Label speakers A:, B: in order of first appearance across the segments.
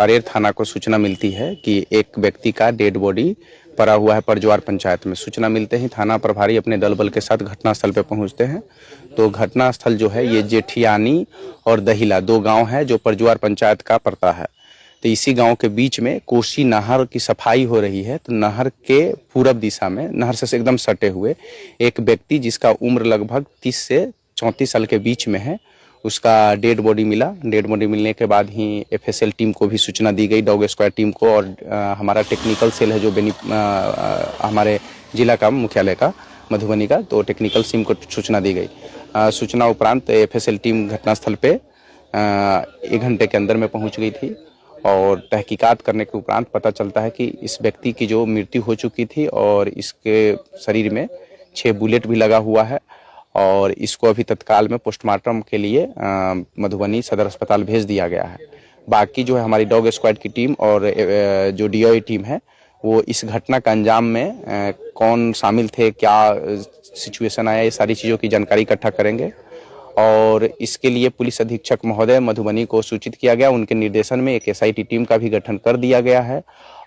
A: अरेर थाना को सूचना मिलती है कि एक व्यक्ति का डेड बॉडी पड़ा हुआ है परजवार पंचायत में। सूचना मिलते ही थाना प्रभारी अपने दल बल के साथ घटनास्थल पर पहुंचते हैं। तो घटनास्थल जो है ये जेठियानी और दहिला 2 गांव है जो परजवार पंचायत का पड़ता है। तो इसी गांव के बीच में कोसी नहर की सफाई हो रही है। तो नहर के पूरब दिशा में, नहर से एकदम सटे हुए, एक व्यक्ति जिसका उम्र लगभग 30 से 34 साल के बीच में है, उसका डेड बॉडी मिला। डेड बॉडी मिलने के बाद ही एफएसएल टीम को भी सूचना दी गई, डॉग स्क्वाड टीम को, और हमारा टेक्निकल सेल है जो हमारे जिला का मुख्यालय का मधुबनी का, तो टेक्निकल टीम को सूचना दी गई। सूचना उपरांत एफएसएल टीम घटनास्थल पे 1 घंटे के अंदर में पहुंच गई थी और तहकीकात करने के उपरांत पता चलता है कि इस व्यक्ति की जो मृत्यु हो चुकी थी और इसके शरीर में 6 बुलेट भी लगा हुआ है और इसको अभी तत्काल में पोस्टमार्टम के लिए मधुबनी सदर अस्पताल भेज दिया गया है। बाकी जो है हमारी डॉग स्क्वाड की टीम और जो डीआई टीम है वो इस घटना का अंजाम में कौन शामिल थे, क्या सिचुएशन आया, ये सारी चीज़ों की जानकारी इकट्ठा करेंगे और इसके लिए पुलिस अधीक्षक महोदय मधुबनी को सूचित किया गया। उनके निर्देशन में एक एसआईटी टीम का भी गठन कर दिया गया है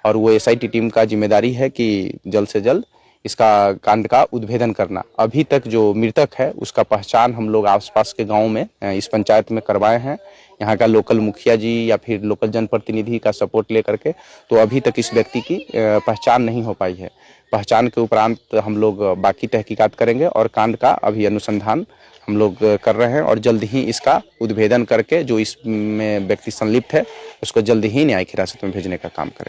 A: और वो एसआईटी टीम का जिम्मेदारी है कि जल्द से जल्द इसका कांड का उद्भेदन करना। अभी तक जो मृतक है उसका पहचान हम लोग आसपास के गांव में इस पंचायत में करवाए हैं, यहाँ का लोकल मुखिया जी या फिर लोकल जनप्रतिनिधि का सपोर्ट लेकर के। तो अभी तक इस व्यक्ति की पहचान नहीं हो पाई है। पहचान के उपरांत हम लोग बाकी तहकीकात करेंगे और कांड का अभी अनुसंधान हम लोग कर रहे हैं और जल्द ही इसका उद्भेदन करके जो इसमें व्यक्ति संलिप्त है उसको जल्द ही न्यायिक हिरासत में भेजने का काम करें।